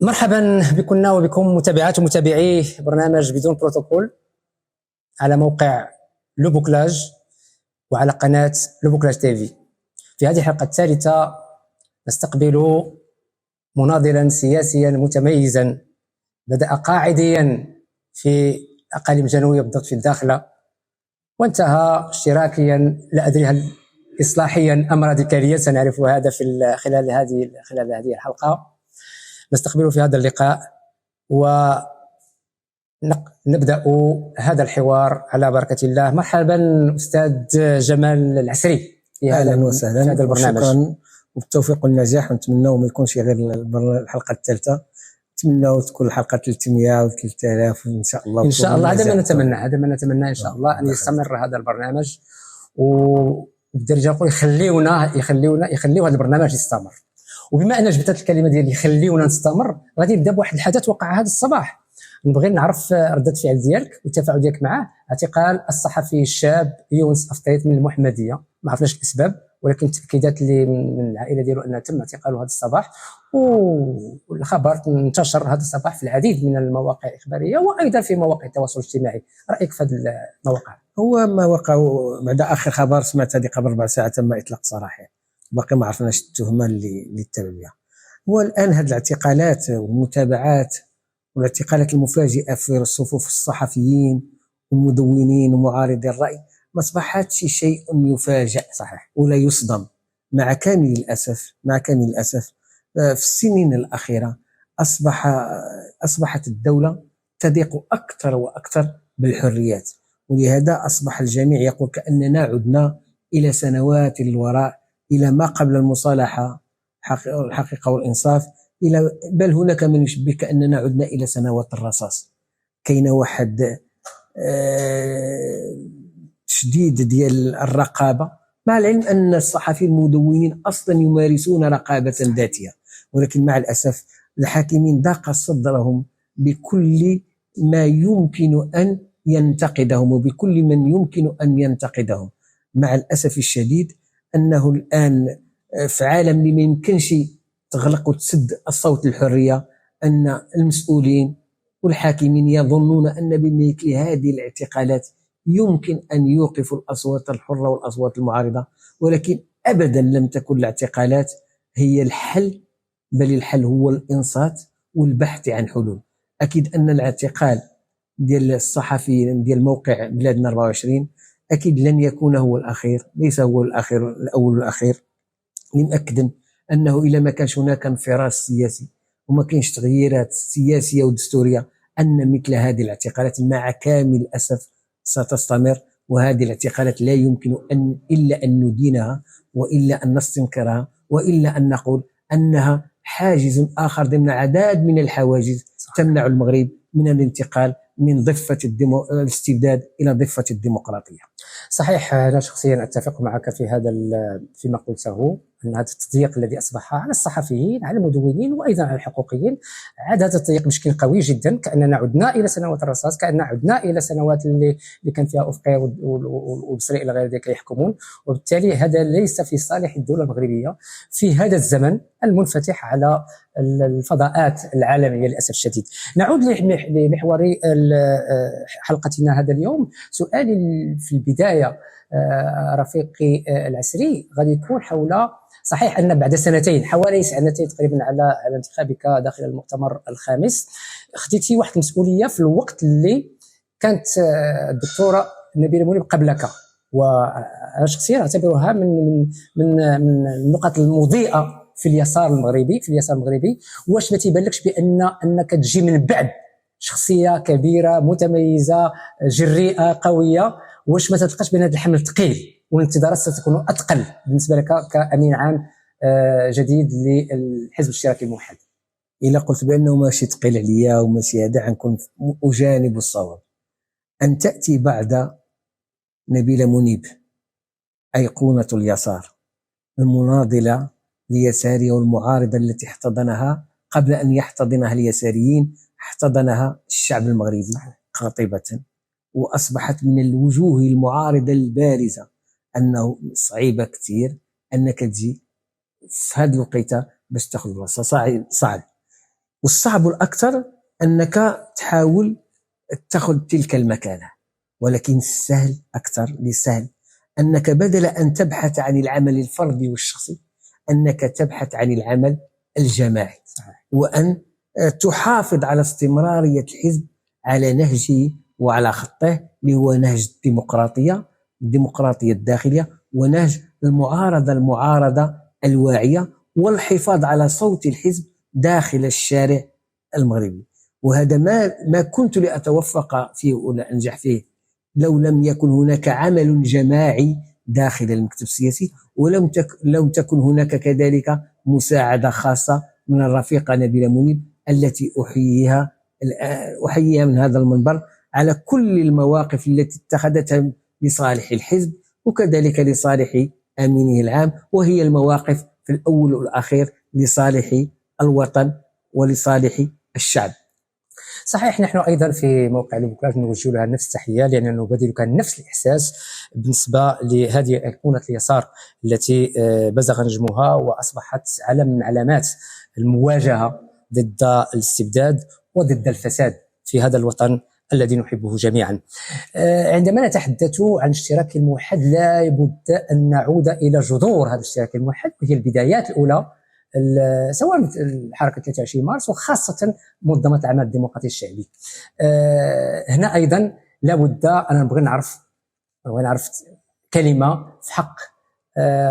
مرحبا بكم وبكم متابعات ومتابعي برنامج بدون بروتوكول على موقع لو بوكلاج وعلى قناة لو بوكلاج تيفي. في هذه الحلقة الثالثة نستقبل مناضلا سياسيا متميزا بدأ قاعديا في أقاليم جنوبية بالضبط في الداخلة، وانتهى اشتراكيا، لا أدري هل إصلاحيا أم راديكاليا، سنعرف هذا في خلال هذه الحلقة. نستقبله في هذا اللقاء ونبدأ هذا الحوار على بركة الله. مرحبا أستاذ جمال العسري في أهلا وسهلا، في هذا البرنامج. شكرا وبالتوفيق والنجاح، ونتمنى ما يكونش غير الحلقة الثالثة، نتمنى تكون الحلقة 300 و 3000 إن شاء الله. إن شاء الله هذا ما نتمنى إن شاء الله أن يستمر هذا البرنامج، وبالدرجة نقول يخليوا هذا البرنامج يستمر. وبما أن جبت الكلمة ديال يخليونا نستمر، غادي نبدا بواحد الحدث وقع هذا الصباح. نبغي نعرف ردة فعل ديالك والتفاعل ديالك معه. اعتقال الصحفي الشاب يونس أفطيط من المحمدية، ما عرفناش الأسباب، ولكن التأكيدات اللي من العائلة ديالو أنه تم اعتقاله هذا الصباح، والخبر انتشر هذا الصباح في العديد من المواقع الإخبارية وأيضا في مواقع التواصل الاجتماعي. رأيك في هذه المواقع؟ هو ما وقع بعد آخر خبر سمعت هذه قبل 4 ساعات تم إطلاق سراحه، باقي ما عرفناش التهمة اللي تبع بها. هو الآن هذه الاعتقالات والمتابعات والاعتقالات المفاجئة في صفوف الصحفيين والمدونين ومعارضي الرأي ما أصبحتش شيء يفاجأ، صحيح، ولا يصدم. مع كامل الأسف في السنين الأخيرة أصبحت الدولة تضيق أكثر وأكثر بالحريات، ولهذا أصبح الجميع يقول كأننا عدنا إلى سنوات للوراء، إلى ما قبل المصالحة الحقيقة والإنصاف، بل هناك من يشبه كأننا عدنا إلى سنوات الرصاص. كاين واحد تشديد ديال الرقابة، مع العلم أن الصحفيين المدونين أصلا يمارسون رقابة ذاتية، ولكن مع الأسف الحاكمين ضاق صدرهم بكل ما يمكن أن ينتقدهم وبكل من يمكن أن ينتقدهم. مع الأسف الشديد أنه الآن في عالم اللي ما يمكنش تغلق وتسد الصوت الحرية، أن المسؤولين والحاكمين يظنون أن بمثل هذه الاعتقالات يمكن أن يوقفوا الأصوات الحرة والأصوات المعارضة، ولكن أبدا لم تكن الاعتقالات هي الحل، بل الحل هو الإنصات والبحث عن حلول. أكيد أن الاعتقال ديال الصحفيين ديال موقع بلادنا 24 أكيد لن يكون هو الأخير، ليس هو الأول والأخير، لمأكد أنه إلى ما كانش هناك انفراس سياسي وما كانش تغييرات سياسية ودستورية، أن مثل هذه الاعتقالات مع كامل الأسف ستستمر. وهذه الاعتقالات لا يمكن إلا أن ندينها، وإلا أن نستنكرها، وإلا أن نقول أنها حاجز آخر ضمن عدد من الحواجز تمنع المغرب من الانتقال من ضفة الاستبداد إلى ضفة الديمقراطية. صحيح، أنا شخصيا أتفق معك في هذا فيما قلته، أن هذا التضييق الذي أصبح على الصحفيين، على المدونين وأيضا على الحقوقيين، عاد هذا التضييق بشكل قوي جدا، كأننا عدنا إلى سنوات الرصاص، كأننا عدنا إلى سنوات اللي كان فيها أفقي والبصري إلى غير ذلك يحكمون. وبالتالي هذا ليس في صالح الدولة المغربية في هذا الزمن المنفتح على الفضاءات العالمية للأسف الشديد. نعود لمحور حلقتنا هذا اليوم. سؤالي في البداية رفيقي العسري غادي يكون حول، صحيح أن بعد حوالي سنتين تقريبا على انتخابك داخل المؤتمر الخامس، خديتي واحد المسؤولية في الوقت اللي كانت الدكتورة نبيلة منيب قبلك، وأنا شخصيا أعتبرها من النقط المضيئة في اليسار المغربي. واش ما تيبانلكش أنك تجي من بعد شخصية كبيرة متميزة جريئة قوية؟ واش ما تلقاش بأن هذا الحمل ثقيل والانتظارات ستكون أثقل بالنسبة لك كأمين عام جديد للحزب الاشتراكي الموحد؟ إلا قلت بأنه ماشي ثقيل عليا وماشي هذا، غنكون أجانب الصواب. أن تأتي بعد نبيلة منيب أيقونة اليسار، المناضلة اليسارية والمعارضة التي احتضنها قبل أن يحتضنها اليساريين، احتضنها الشعب المغربي قاطبة، وأصبحت من الوجوه المعارضة البارزة. أنه صعيبة كثير أنك تجي في هذه الوقيته باش تاخذ بلاصه، صعب. والصعب الأكثر أنك تحاول تأخذ تلك المكانة، ولكن السهل أكثر لسهل أنك بدل أن تبحث عن العمل الفردي والشخصي أنك تبحث عن العمل الجماعي، وأن تحافظ على استمرارية الحزب على نهجه وعلى خطه اللي هو نهج الديمقراطية الداخلية، ونهج المعارضة الواعية، والحفاظ على صوت الحزب داخل الشارع المغربي. وهذا ما كنت لأتوفق فيه ولا أنجح فيه لو لم يكن هناك عمل جماعي داخل المكتب السياسي، ولم تكن هناك كذلك مساعدة خاصة من الرفيقة نبيلة منيب التي أحييها من هذا المنبر على كل المواقف التي اتخذتها لصالح الحزب وكذلك لصالح أمينه العام، وهي المواقف في الأول والأخير لصالح الوطن ولصالح الشعب. صحيح، نحن ايضا في موقع لوبوكلاج نوجه لها نفس التحيه، لاننا نبادلك نفس الاحساس بالنسبه لهذه ايقونه اليسار التي بزغ نجمها واصبحت علم من علامات المواجهه ضد الاستبداد وضد الفساد في هذا الوطن الذي نحبه جميعا. عندما نتحدث عن اشتراك الموحد لا بد ان نعود الى جذور هذا الاشتراك الموحد، وهي البدايات الاولى سواء حركه 23 مارس وخاصه منظمه الاعمال الديمقراطيه الشعبي. هنا ايضا لابد انا نبغي نعرف كلمه في حق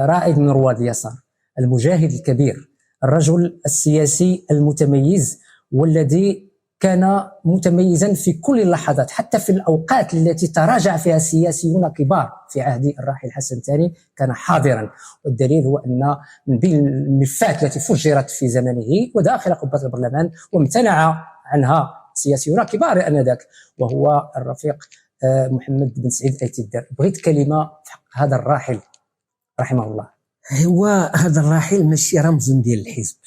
رائد من رواد اليسار، المجاهد الكبير، الرجل السياسي المتميز والذي كان متميزا في كل اللحظات، حتى في الأوقات التي تراجع فيها سياسيون كبار في عهد الراحل حسن الثاني كان حاضرا. والدليل هو أن من بين الملفات التي فجرت في زمنه وداخل قبة البرلمان وامتنع عنها سياسيون كبار آنذاك، وهو الرفيق محمد بن سعيد آيت الدر. بغيت كلمة في حق هذا الراحل رحمه الله. هو هذا الراحل ماشي رمز ديال الحزب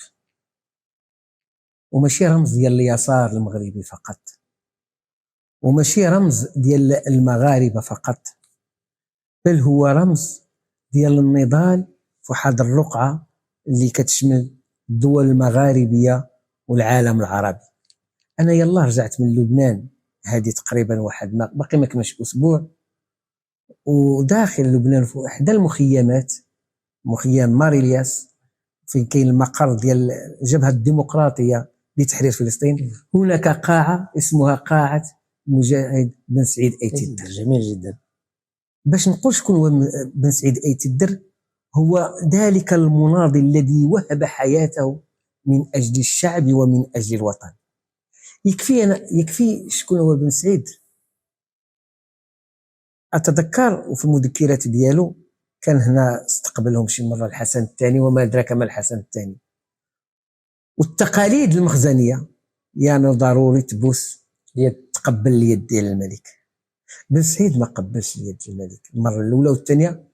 وماشي رمز ديال اليسار المغربي فقط، وماشي رمز ديال المغاربة فقط، بل هو رمز ديال النضال في واحد الرقعة اللي كتشمل الدول المغاربية والعالم العربي. أنا يلا رجعت من لبنان هذه تقريبا باقي ما كملش أسبوع، وداخل لبنان في إحدى المخيمات، مخيم ماريلياس فين كاين المقر ديال الجبهة الديمقراطية لتحرير فلسطين، هناك قاعة اسمها قاعة مجاهد بن سعيد آيت الدر. جميل جدا. باش نقول شكون هو بن سعيد آيت الدر، هو ذلك المناضل الذي وهب حياته من أجل الشعب ومن أجل الوطن. يكفي شكون هو بن سعيد. أتذكر وفي المذكرات ديالو كان هنا استقبلهم شي مرة الحسن الثاني، وما أدراك ما الحسن الثاني، والتقاليد المخزنية يعني ضروري تبوس تقبل اليد ديال الملك. بن سعيد ما قبلش اليد الملك المرة الأولى والثانية.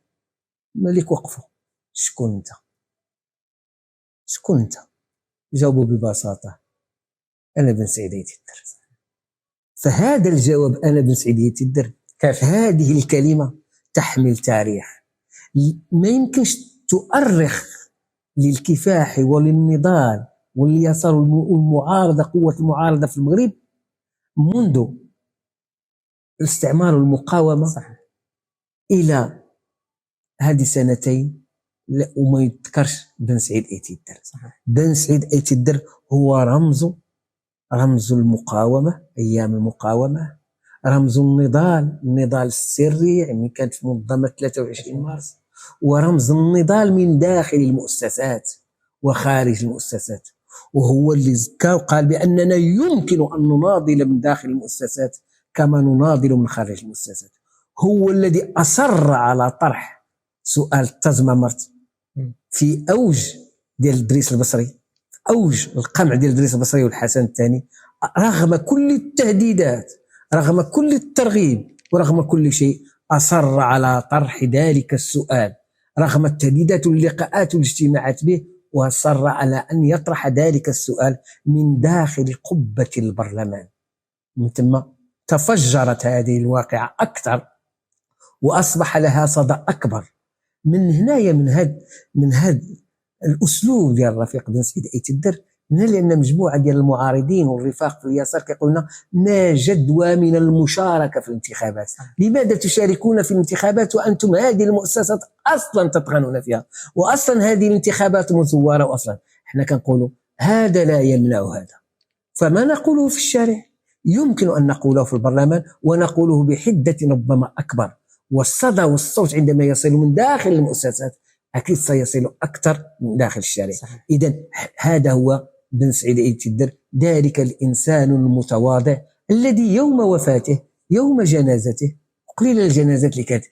الملك وقفوا، شكون أنت؟ جاوبوا ببساطة، أنا بن سعيد آيت الدر. فهذا الجواب أنا بن سعيد آيت الدر، هذه الكلمة تحمل تاريخ. ما يمكنش تؤرخ للكفاح وللنضال واليسار والمعارضة، قوة المعارضة في المغرب منذ الاستعمار والمقاومة إلى هذه سنتين، وما يذكرش بن سعيد آيت الدر. بن سعيد آيت الدر هو رمز المقاومة، أيام المقاومة، رمز النضال السري يعني كانت في منظمة 23 مارس، ورمز النضال من داخل المؤسسات وخارج المؤسسات. وهو اللي زكى وقال بأننا يمكن أن نناضل من داخل المؤسسات كما نناضل من خارج المؤسسات. هو الذي أصر على طرح سؤال التزممرت في أوج ديال إدريس البصري، أوج القمع ديال إدريس البصري والحسن الثاني، رغم كل التهديدات، رغم كل الترغيب، ورغم كل شيء أصر على طرح ذلك السؤال رغم التهديدات واللقاءات والاجتماعات به، وأصر على أن يطرح ذلك السؤال من داخل قبة البرلمان. من ثم تفجرت هذه الواقعة أكثر وأصبح لها صدى أكبر. من هنايا من هذا الأسلوب ديال الرفيق بن سعيد آيت الدر لأن مجموعة ديال المعارضين والرفاق في اليسار كيقولنا ما جدوى من المشاركة في الانتخابات. لماذا تشاركون في الانتخابات وأنتم هذه المؤسسات أصلا تطغنون فيها، وأصلا هذه الانتخابات مزورة، وأصلا احنا كنقولوا هذا لا يمنع هذا. فما نقوله في الشارع يمكن أن نقوله في البرلمان، ونقوله بحدة ربما أكبر، والصدى والصوت عندما يصل من داخل المؤسسات أكيد سيصل أكثر من داخل الشارع. إذن هذا هو بن سعيد الدر، ذلك الإنسان المتواضع الذي يوم وفاته، يوم جنازته، قليل الجنازات اللي كانت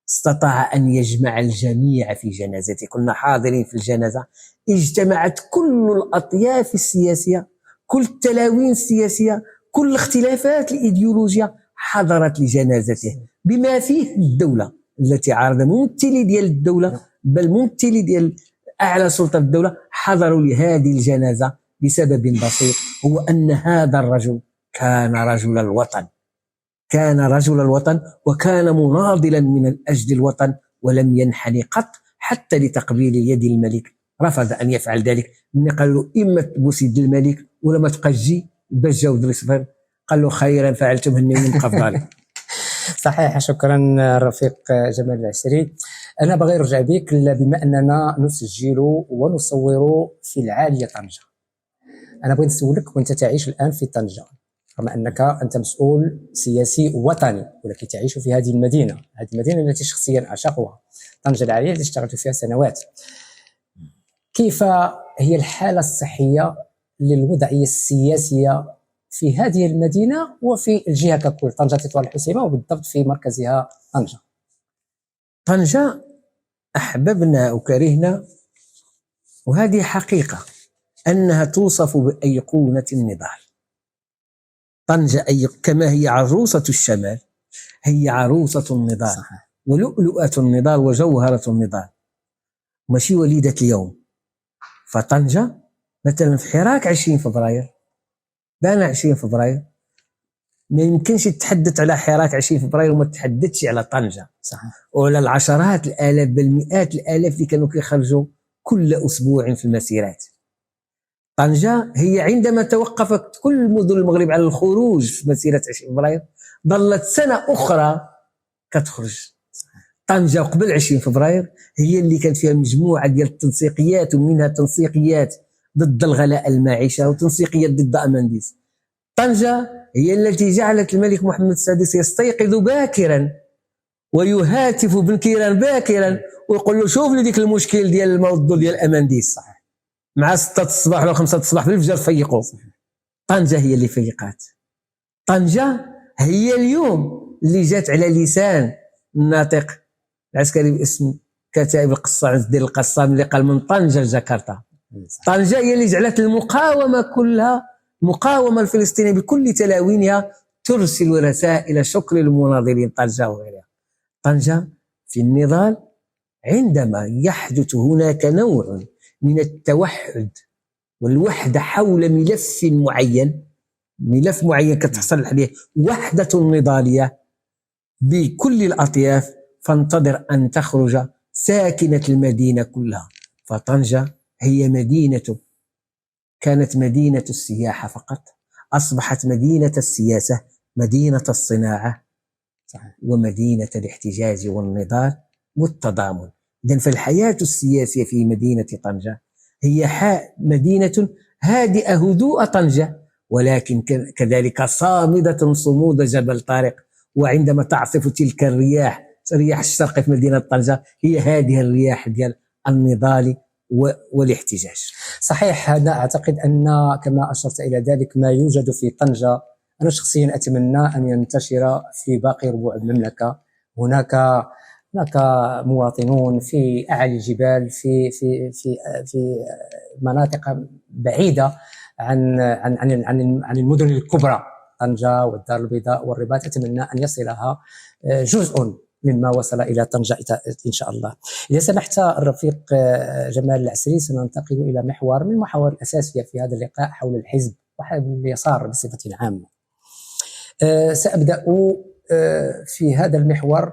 استطاع أن يجمع الجميع في جنازته. كنا حاضرين في الجنازة، اجتمعت كل الأطياف السياسية، كل التلاوين السياسية، كل الاختلافات الإيديولوجية حضرت لجنازته، بما فيه الدولة التي عارض ممثلي ديال الدولة، بل ممثلي ديال أعلى سلطة الدولة حضروا لهذه الجنازة بسبب بسيط، هو أن هذا الرجل كان رجل الوطن، كان رجل الوطن، وكان مناضلا من أجل الوطن، ولم ينحني قط حتى لتقبيل يد الملك. رفض أن يفعل ذلك، من قال له إما تبوس يد الملك ولا ما تبقى تجي، باش جاو دري صفر، قال له خيرا فعلتم هني نبقى في داري. صحيح، شكرا الرفيق جمال العسري. أنا بغي نرجع بك، بما أننا نسجل ونصور في العالية طنجة، أنا بغيت نسولك وأنت تعيش الآن في طنجة، رغم أنك أنت مسؤول سياسي وطني، ولكن تعيش في هذه المدينة التي شخصيا أعشقها، طنجة العالية التي اشتغلت فيها سنوات. كيف هي الحالة الصحية للوضعية السياسية في هذه المدينة وفي الجهة ككل، طنجة تطوان الحسيمة، وبالضبط في مركزها طنجة؟ طنجة أحببنا وكرهنا، وهذه حقيقة أنها توصف بأيقونة النضال. طنجة كما هي عروسة الشمال، هي عروسة النضال، ولؤلؤة النضال وجوهرة النضال، ماشي وليدة اليوم. فطنجة مثلا في حراك 20 فبراير، بانا 20 فبراير ما يمكنش تتحدث على حراك 20 فبراير وما تتحدثش على طنجة، وعلى العشرات الآلاف بل مئات الآلاف اللي كانوا كيخرجوا كل أسبوع في المسيرات. طنجة هي عندما توقفت كل مدن المغرب على الخروج في مسيرة 20 فبراير ظلت سنة أخرى كتخرج. طنجة قبل 20 فبراير هي اللي كانت فيها مجموعة ديال التنسيقيات، ومنها تنسيقيات ضد الغلاء المعيشة وتنسيقيات ضد أمانديس. طنجة هي التي جعلت الملك محمد السادس يستيقظ باكرا ويهاتف بن كيران باكرا ويقول له شوف لي ديك المشكل ديال الموضوع ديال أمانديس، مع 6 الصباح ولا 5 الصباح في الفجر فيقوا. طنجة هي اللي فيقات. طنجة هي اليوم اللي جات على لسان الناطق العسكري باسم كتائب القصام عز الدين القسام اللي قال من طنجة لجاكرتا. طنجة هي اللي جعلت المقاومة كلها، المقاومة الفلسطينية بكل تلاوينها، ترسل رسائل شكر للمناضلين طنجة وغيرها. طنجة في النضال عندما يحدث هناك نوع من التوحد والوحدة حول ملف معين كتحصل عليه وحدة نضالية بكل الأطياف، فانتظر أن تخرج ساكنة المدينة كلها. فطنجة هي مدينة، كانت مدينة السياحة فقط، أصبحت مدينة السياسة، مدينة الصناعة، ومدينة الاحتجاج والنضال والتضامن. إذن فالحياة السياسية في مدينة طنجة هي مدينة هادئة هدوء طنجة، ولكن كذلك صامدة صمود جبل طارق. وعندما تعصف تلك الرياح، رياح الشرق في مدينة طنجة، هي هذه الرياح ديال النضال والاحتجاج. صحيح، هذا أعتقد أن كما أشرت إلى ذلك ما يوجد في طنجة أنا شخصيا أتمنى أن ينتشر في باقي ربوع المملكة. هناك مواطنون في أعلى الجبال، في مناطق بعيدة عن المدن الكبرى، طنجة والدار البيضاء والرباط، أتمنى أن يصلها جزء مما وصل إلى طنجة إن شاء الله. إذا سمحت الرفيق جمال العسري، سننتقل إلى محور من المحاور الأساسية في هذا اللقاء حول الحزب وحول اليسار بصفة عامة. سأبدأ في هذا المحور،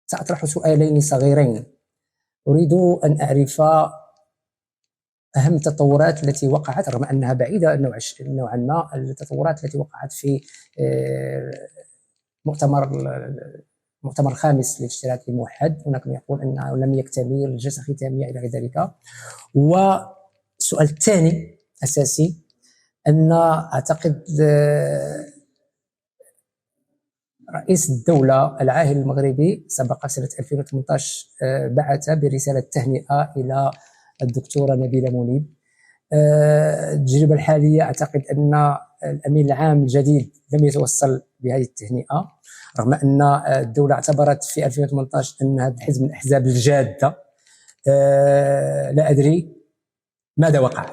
سأطرح سؤالين صغيرين. أريد أن أعرف أهم التطورات التي وقعت، رغم أنها بعيدة نوعا ما، التطورات التي وقعت في المؤتمر الخامس للاشتراك الموحد. هناك من يقول أنه لم يكتمل، الجلسة ختامية إلى غير ذلك. والسؤال الثاني أساسي، أن أعتقد رئيس الدولة العاهل المغربي سبق سنة 2018 بعث برسالة تهنئة إلى الدكتورة نبيلة منيب. التجربة الحالية أعتقد أن الأمين العام الجديد لم يتوصل بهذه التهنئة، رغم أن الدولة اعتبرت في 2018 أن هذا الحزب من الأحزاب الجادة. لا أدري ماذا وقع.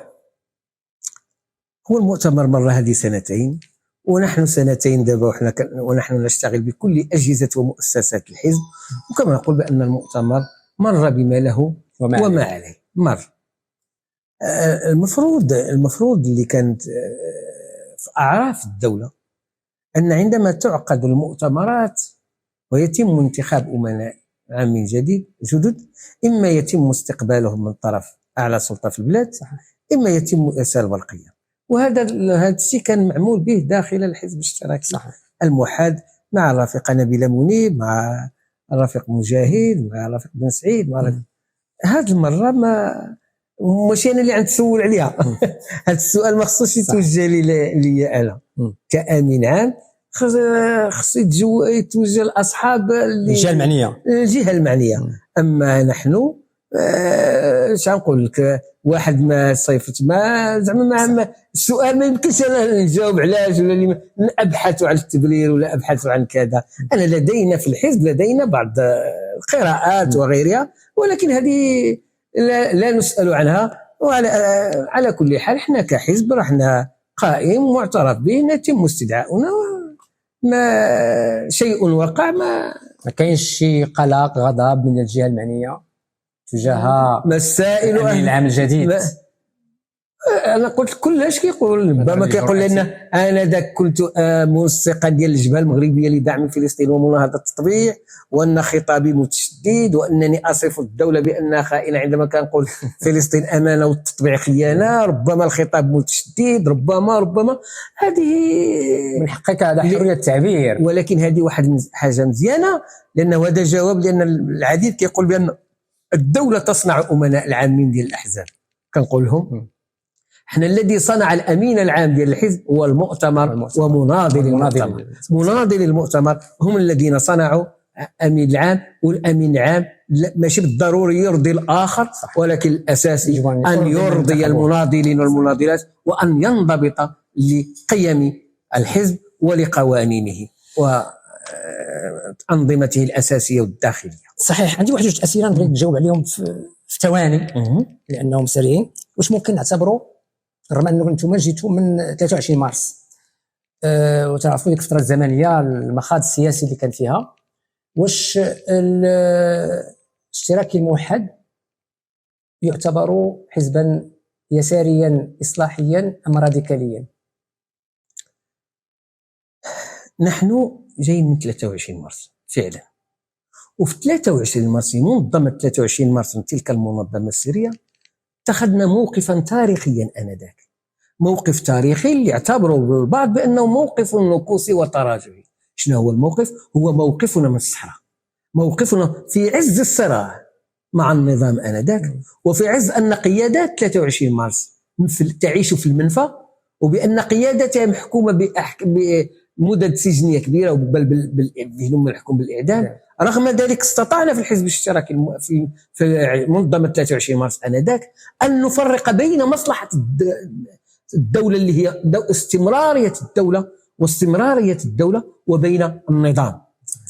هو المؤتمر مر هذه سنتين، ونحن سنتين دابا ونحن نشتغل بكل أجهزة ومؤسسات الحزب، وكما نقول بأن المؤتمر مر بما له وما عليه مر. المفروض اللي كانت في أعراف الدولة أن عندما تعقد المؤتمرات ويتم انتخاب أمناء عام جدد، إما يتم استقبالهم من طرف أعلى سلطة في البلاد، إما يتم إرسال برقية. وهذا الشيء كان معمول به داخل الحزب الاشتراكي الموحد، مع الرفيقة نبيلة منيب، مع الرفيق مجاهد، مع الرفيق بن سعيد، هذه المرة ماشي أنا اللي نتسول عليها. هذا السؤال ما خصوش يتوجه لي أنا كأمين عام، خصو يتوجه لأصحاب الجهة المعنية. أما نحن اش نقول لك، واحد ما صيفت ما زعما السؤال ما يمكنش انا نجاوب علاش، ولا ابحث عن التبرير ولا ابحث عن كذا. انا لدينا في الحزب بعض القراءات وغيرها، ولكن هذه لا نسأل عنها. وعلى كل حال احنا كحزب رحنا قائم معترف به، يتم استدعاؤنا، ما شيء وقع، ما كاينش شي قلق غضب من الجهة المعنية تجاه الأمين العام الجديد. انا قلت كلش كيقول، ربما كيقول لنا انا ذاك كنت منسقا ديال الجبهه المغربيه لدعم فلسطين ومناهضه التطبيع، وان خطابي متشدد، وانني اصف الدوله بانها خائنه عندما كنقول فلسطين امانه والتطبيع خيانه. ربما الخطاب متشدد، ربما هذه من حقك على حريه التعبير، ولكن هذه واحد حاجه مزيانه، لانه هذا جواب. لان العديد كيقول بان الدوله تصنع امناء العامين ديال الاحزاب. كنقول لهم احنا الذي صنع الامين العام ديال الحزب هو المؤتمر ومناضل المؤتمر. مناضل المؤتمر هم الذين صنعوا امين العام، والامين العام ماشي بالضروري يرضي الاخر، ولكن الاساسي ان يرضي المناضلين والمناضلات، وان ينضبط لقيم الحزب ولقوانينه وانظمته الاساسيه والداخليه. صحيح. عندي واحد جوج اسئله نبغي نجاوب عليهم في ثواني لانهم سريعين. واش ممكن نعتبروا، رغم انكم انتم جيتوا من 23 مارس وتعرفوا ديك الفتره الزمنيه المخاض السياسي اللي كان فيها، واش الاشتراكي الموحد يعتبر حزبا يساريا اصلاحيا ام راديكاليا؟ نحن جايين من 23 مارس فعلا، وفي 23 مارس منظمه 23 مارس من تلك المنظمه السريه اتخذنا موقفا تاريخيا انذاك، موقف تاريخي اللي اعتبره البعض بانه موقف نكوصي وتراجعي. شنو هو الموقف؟ هو موقفنا من الصحراء، موقفنا في عز الصراع مع النظام انذاك، وفي عز ان قيادات 23 مارس تعيش في المنفى، وبان قيادتها محكومه بمدد سجنيه كبيره، بل بهم الحكم بالاعدام. رغم ذلك استطعنا في الحزب الاشتراكي في منظمه 23 مارس انذاك ان نفرق بين مصلحه الدوله اللي هي استمراريه الدوله واستمراريه الدوله وبين النظام.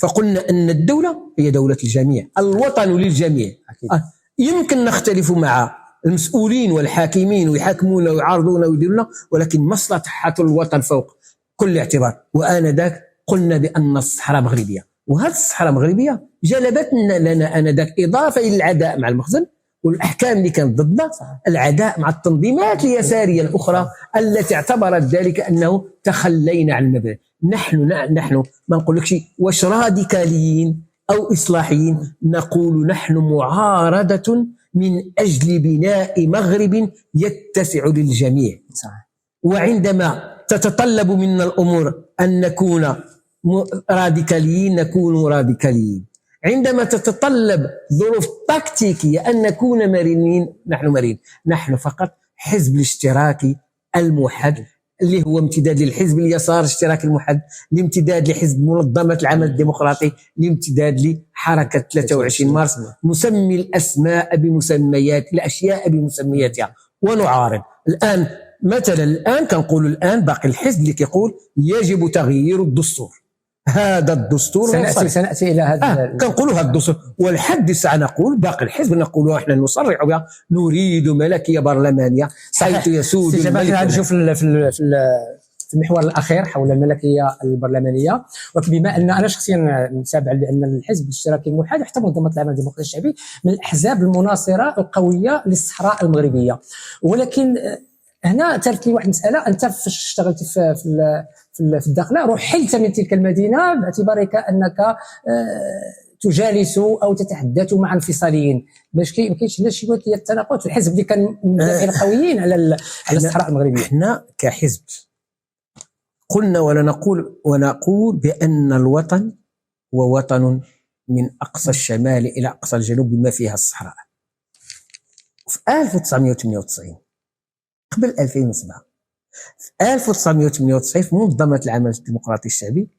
فقلنا ان الدوله هي دوله الجميع، الوطن للجميع. يمكن نختلف مع المسؤولين والحاكمين ويحاكمونا ويعارضونا ويديرونا، ولكن مصلحه الوطن فوق كل اعتبار. وانذاك قلنا بان الصحراء مغربيه، وهذه الصحراء المغربيه جلبت لنا انذاك اضافه الى العداء مع المخزن والاحكام اللي كانت ضدنا، العداء مع التنظيمات اليساريه الاخرى التي اعتبرت ذلك انه تخلينا عن المبادئ. نحن ما نقولكش واش راديكاليين او اصلاحيين، نقول نحن معارضه من أجل بناء مغرب يتسع للجميع. صح. وعندما تتطلب منا الأمور أن نكون راديكاليين نكون راديكاليين، عندما تتطلب ظروف تكتيكية أن نكون مرنين نحن مرنين. نحن فقط حزب الاشتراكي الموحد اللي هو امتداد للحزب اليسار الاشتراكي الموحد، لامتداد لحزب منظمة العمل الديمقراطي، لامتداد لحركة 23 مارس، نسمي الأسماء بمسميات الأشياء بمسمياتها ونعارض. الآن مثلا الآن كنقول الآن باقي الحزب اللي كيقول يجب تغيير الدستور. هذا الدستور سنأتي إلى هذا كنقولوا هذا الدستور، والحد الساعة نقول باقي الحزب نقولوا احنا نصرح بها نريد ملكية برلمانية حيث يسود الملك. نشوف في المحور الأخير حول الملكية البرلمانية، وبما أن أنا شخصيا متابع لأن الحزب الاشتراكي الموحد حتى منظمة العمل الديمقراطي الشعبي من الأحزاب المناصرة القوية للصحراء المغربية. ولكن هنا تركت لي واحد المسألة، أنت اشتغلت في الداخلة، رحلت من تلك المدينة باعتبارك أنك تجالس أو تتحدث مع انفصاليين، باش ما كاينش لا شي التناقض في الحزب اللي كان مدافعين قويين على الصحراء المغربية. احنا كحزب قلنا ونقول بأن الوطن هو وطن من أقصى الشمال إلى أقصى الجنوب بما فيها الصحراء. في 1998 قبل 2007 في 1998 في منظمة العمل الديمقراطي الشعبي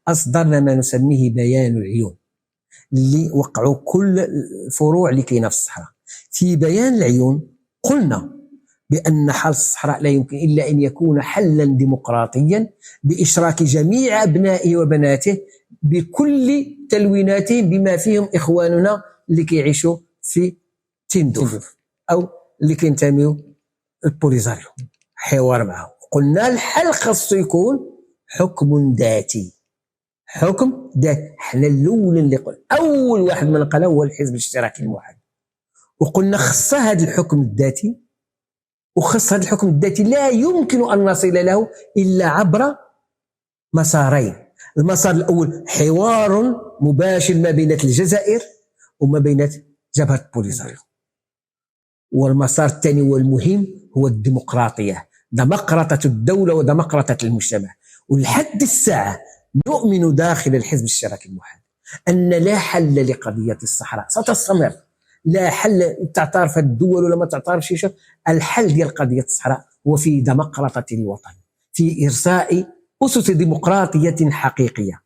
أصدرنا ما نسميه بيان العيون اللي وقعوا كل الفروع اللي كاينه في الصحراء. في بيان العيون قلنا بأن حل الصحراء لا يمكن إلا أن يكون حلا ديمقراطيا بإشراك جميع أبنائه وبناته بكل تلويناتهم بما فيهم إخواننا اللي كيعيشوا في تندوف أو اللي كينتميوا البوليزاريو. حوار معهم قلنا الحل خاصو يكون حكم ذاتي. حكم ذاتي حنا الأول اللي قلنا أول واحد من قال هو الحزب الاشتراكي الموحد، وقلنا خص هذا الحكم الذاتي، وخص هذا الحكم الذاتي لا يمكن أن نصل له إلا عبر مسارين. المسار الأول حوار مباشر ما بين الجزائر وما بين جبهة بوليزاريو، والمسار الثاني والمهم هو الديمقراطية، ديمقراطية الدولة وديمقراطية المجتمع. ولحد الساعة نؤمن داخل الحزب الاشتراكي الموحد أن لا حل لقضية الصحراء ستستمر. لا حل تعترف الدول ولا ما تعترف شيء. الحل ديال قضية الصحراء هو في ديمقراطية الوطن، في إرساء أسس ديمقراطية حقيقية.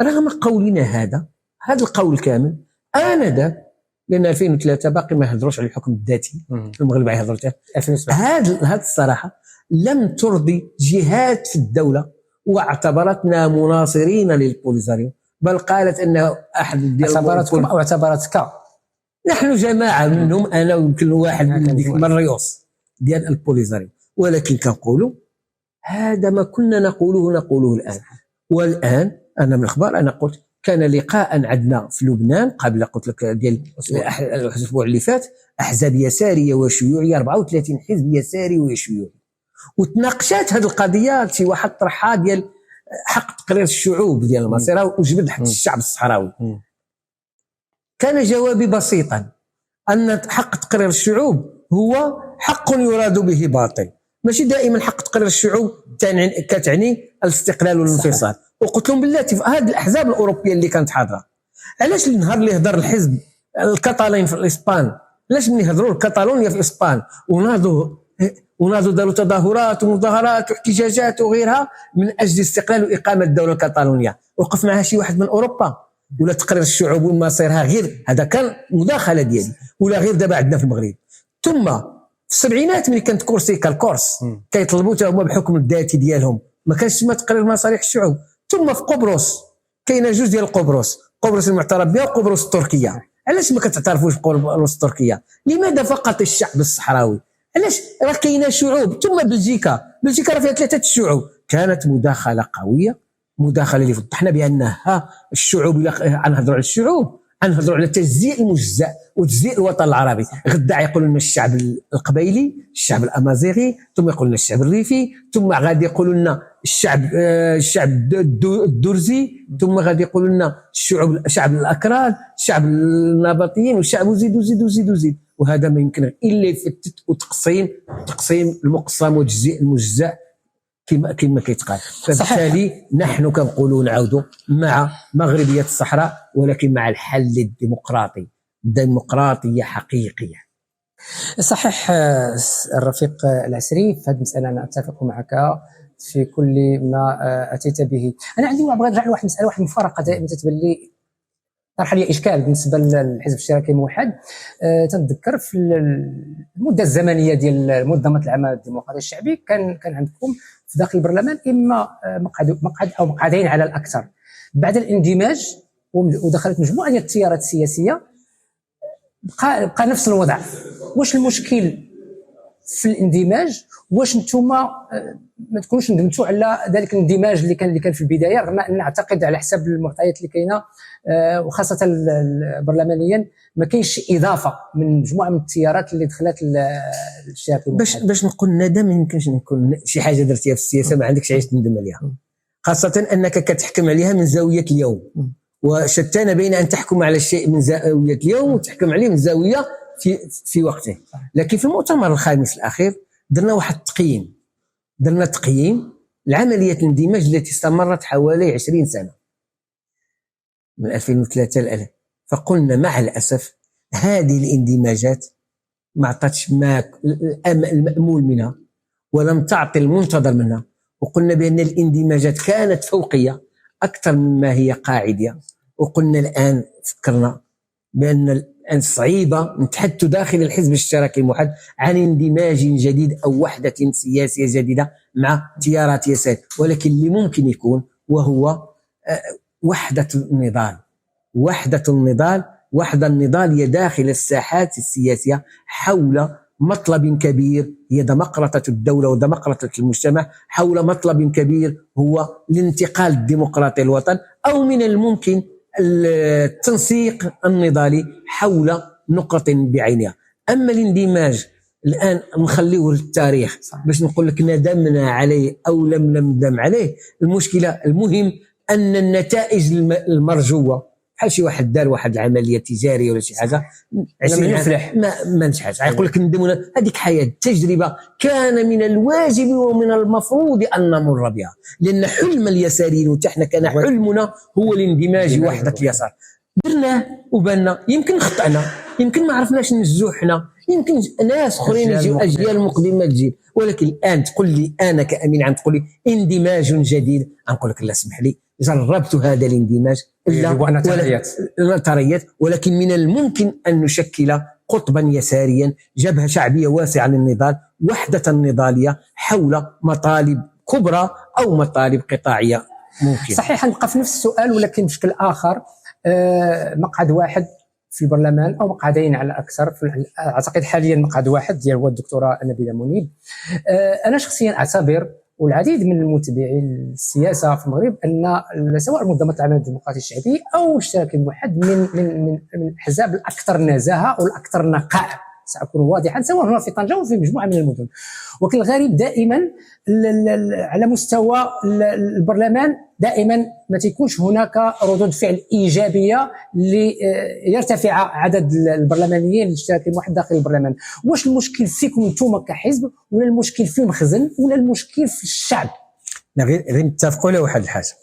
رغم قولنا هذا القول كامل آنذاك، لأن 2003 باقي ما يهضروش على الحكم الذاتي في المغرب، يهضروا هذا الصراحة لم ترضي جهات في الدولة واعتبرتنا مناصرين للبوليزاريو، بل قالت أنه أحد اعتبرتكم أو اعتبرتك نحن جماعة منهم، أنا ويمكن واحد من ديك المريوس ديال البوليزاريو. ولكن كنقولوا هذا ما كنا نقوله الآن. والآن أنا من الأخبار أنا قلت كان لقاء عندنا في لبنان قبل قلت لك ديال الأسبوع اللي فات، أحزاب يسارية وشيوعية 34 حزب يساري وشيوعي، وتناقشات هذه القضية. شي واحد طرحها ديال حق تقرير الشعوب ديال المصيرة وجبد حق الشعب الصحراوي. كان جوابي بسيطا أن حق تقرير الشعوب هو حق يراد به باطل. ماشي دائما حق تقرير الشعوب كتعني الاستقلال والانفصال. وقلت لهم بالله هذه الأحزاب الأوروبية اللي كانت حاضرة، علاش النهار اللي هضر الحزب الكتالين في الإسبان، علاش ملي هضروا الكتالونيا في الإسبان وناضوا داروا تظاهرات ومظاهرات واحتجاجات وغيرها من أجل استقلال وإقامة الدولة الكتالونية، وقف معها شي واحد من أوروبا ولا تقرير الشعوب ومصيرها؟ غير هذا كان مداخلة ديالي، ولا غير دابا عندنا في المغرب. ثم في السبعينات ملي كانت كورسيكا الكورس كيطلبوا حتى هما بحكم الذاتي ديالهم، ما كانش ما تقرير مصالح الشعوب. ثم في قبرص كاينه جوج ديال قبرص المعترف بها وقبرص التركيه. علاش ما كتعترفوش بقبرص التركيه؟ لماذا فقط الشعب الصحراوي؟ علاش؟ راه كاينه شعوب. ثم بلجيكا راه فيها 3 شعوب. كانت مداخله قويه، مداخله اللي فضحنا بانها الشعوب غنهضروا على الشعوب، غنهضروا على تجزيء المجزأ وتجزيء الوطن العربي. غدا يقولوا لنا الشعب القبيلي، الشعب الامازيغي، ثم يقولوا لنا الشعب الريفي، ثم غادي يقولوا لنا الشعب الدرزي، ثم غادي يقولوا لنا الشعب الاكراد، الشعب النبطيين، والشعب وزيد. وهذا ما يمكن الا يفتت وتقسيم المقسم وتجزئ المجزأ كما كيتقال. فبالتالي نحن كنقولوا نعاودوا مع مغربيه الصحراء، ولكن مع الحل الديمقراطي، ديمقراطيه حقيقيه. صحيح الرفيق العسري، في هذه المسألة أنا أتفق معك في كل ما أتيت به. أنا عندي بغيت نرجع لواحد المسألة، واحد المفارقة دائما تتبان لي طرح لي إشكال بالنسبة للحزب الاشتراكي الموحد. تنتذكر في المدة الزمنية ديال منظمة العمل الديمقراطي الشعبي كان عندكم في داخل البرلمان إما مقعد أو مقعدين على الأكثر. بعد الاندماج ودخلت مجموعة ديال التيارات السياسية بقى نفس الوضع. واش المشكل في الاندماج؟ واش نتوما ما تكونوش ندمتوا على ذلك الاندماج اللي كان في البدايه، رغم ان نعتقد على حسب المعطيات اللي كاينه وخاصه برلمانيا ما كاينش اضافه من مجموعه من التيارات اللي دخلت الاشتراك الموحد. باش نقول ندم ما يمكنش نكون شي حاجه درتيها في السياسه ما عندكش علاش تندم عليها، خاصه انك كتحكم عليها من زاويه اليوم، وشتان بين ان تحكم على الشيء من زاويه اليوم وتحكم عليه من زاويه في وقته. لكن في المؤتمر الخامس الاخير درنا واحد التقييم، درنا تقييم لعمليه الاندماج التي استمرت حوالي 20 سنه من 2003 للان. فقلنا مع الاسف هذه الاندماجات ما عطاتش المأمول منها ولم تعطي المنتظر منها، وقلنا بان الاندماجات كانت فوقيه اكثر مما هي قاعده. وقلنا الان فكرنا بان الان صعيبه نتحدث داخل الحزب الاشتراكي الموحد عن اندماج جديد او وحده سياسيه جديده مع تيارات يسار، ولكن اللي ممكن يكون وهو وحده النضال. وحده النضال هي داخل الساحات السياسيه حول مطلب كبير هي ديمقراطية الدولة وديمقراطية المجتمع، حول مطلب كبير هو الانتقال الديمقراطي للوطن، أو من الممكن التنسيق النضالي حول نقطة بعينها. أما الاندماج الآن نخليه للتاريخ باش نقول لك ندمنا عليه أو لم ندم عليه. المشكلة المهم أن النتائج المرجوة بحال شي واحد دار واحد العمليه تجاريه ولا شي حاجه لم يفلح ما نجحش، غيقول لك ندمنا. هذيك حياه تجربه كان من الواجب ومن المفروض ان نمر بها، لان حلم اليساريين وتحنا كان حلمنا هو الاندماج وحده اليسار. درناه وبنا، يمكن خطأنا، يمكن ما عرفناش نجوحنا، يمكن ناس اخرين يجيو اجيال مقدمه تجي، ولكن الان تقول لي انا كامين عم تقول لي اندماج جديد، نقول لك لا اسمح لي جربت هذا الاندماج ولا تريت، ولكن من الممكن ان نشكل قطبا يساريا، جبهه شعبيه واسعه للنضال، وحده نضاليه حول مطالب كبرى او مطالب قطاعيه ممكن. صحيح نبقى في نفس السؤال ولكن بشكل اخر. مقعد واحد في البرلمان او مقعدين على اكثر، اعتقد حاليا مقعد واحد ديال هو الدكتوره نبيله منيب. انا شخصيا اعتبر والعديد من المتابعين السياسه في المغرب ان سواء منظمه العمل الديمقراطي الشعبي او الاشتراك الموحد من الاحزاب الاكثر نزاهه والاكثر نقاء، ساكون واضحا، سواء هنا في طنجة وفي مجموعه من المدن. ولكن الغريب دائما على مستوى البرلمان دائما ما تيكونش هناك ردود فعل ايجابيه ليرتفع عدد البرلمانيين الاشتراك الموحد داخل البرلمان. واش المشكل فيكم انتم كحزب، ولا المشكل في المخزن، ولا المشكل في الشعب؟ غير نتفقوا على واحد الحاجه،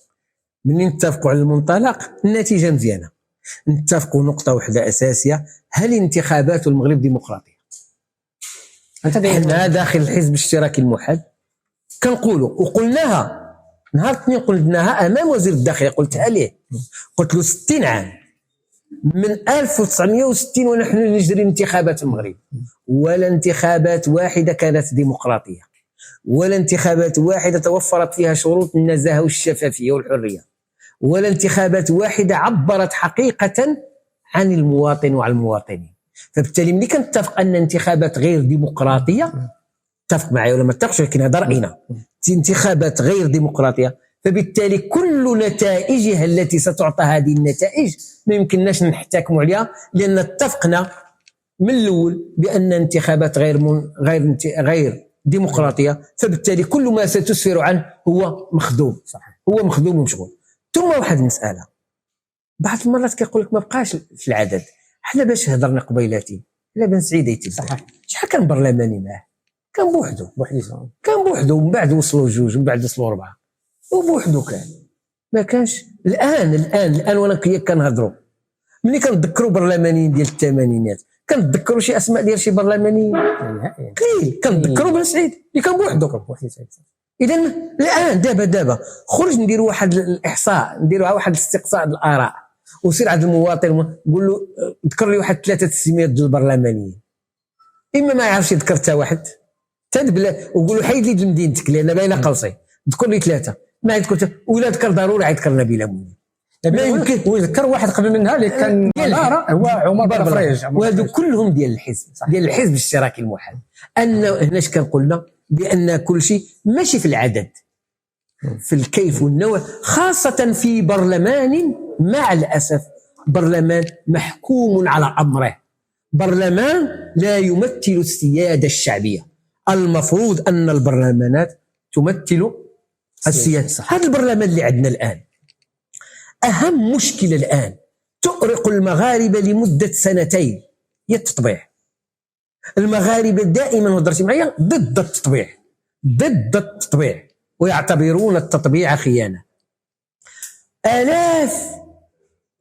ملي نتفقوا على المنطلق النتيجه مزيانه. نتفقوا نقطه واحده اساسيه، هل انتخابات المغرب ديمقراطيه؟ حنا داخل الحزب الاشتراكي الموحد كنقولوا وقلناها نهار الاثنين، قلناها امام وزير الداخليه، قلتها ليه، قلت له 60 عام من 1960 ونحن نجري انتخابات المغرب، ولا انتخابات واحده كانت ديمقراطيه، ولا انتخابات واحده توفرت فيها شروط النزاهه والشفافيه والحريه، ولا انتخابات واحده عبرت حقيقه عن المواطن وعن المواطنين. فبالتالي ملي كنتفق ان انتخابات غير ديمقراطيه، اتفق معي ولا ما اتفقش، لكن هذا راينا، انتخابات غير ديمقراطيه، فبالتالي كل نتائجها التي ستعطى هذه النتائج ما يمكنناش نحتكموا عليها، لان اتفقنا من الاول بان انتخابات غير ديمقراطيه، فبالتالي كل ما ستسفر عنه هو مخدوم، هو مخدوم ومشغول. ثم واحد المساله، بعض المرات كيقول لك ما بقاش في العدد، حنا باش هضرنا قبيلاتي لا بن سعيد يتبع صحيح. شحال كان برلماني معاه؟ كان بوحدو، بوحديته. كان بوحدو، ومن بعد وصلوا جوج، ومن بعد وصلوا 4، وبوحدو كان ما كانش. الان وانا كنهضروا ملي كنتذكروا برلمانيين ديال الثمانينات كنتذكروا شي اسماء ديال شي برلمانيين نهائيا قليل. كنتذكروا بن سعيد اللي كان بوحدو. اذا الان دابا خرج نديروا واحد الاحصاء، نديروا واحد الاستقصاء الاراء، وسير عند المواطن قول له ذكر لي واحد 3 السميات ديال البرلمانيين، اما ما يعرفش يذكر حتى واحد تدبل، وقول له حيد لي مدينتك لان باينه قلصي، ذكر لي 3 ما يذكر، ولا ذكر ضروري يذكر نبيل مولي، ما يمكن. ويذكر واحد قبل منها اللي كان هو عمر برفريج، وهذو كلهم ديال الحزب، ديال الحزب الاشتراكي الموحد. ان هنا اش كنقولنا بان كل شيء ماشي في العدد، في الكيف والنوع، خاصه في برلمان مع الاسف برلمان محكوم على امره، برلمان لا يمثل السياده الشعبيه. المفروض ان البرلمانات تمثل السياده. هذا البرلمان اللي عندنا الان أهم مشكلة الآن تؤرق المغاربة لمدة 2 هي التطبيع. المغاربة دائما هضرتي معايا ضد التطبيع، ويعتبرون التطبيع خيانة. آلاف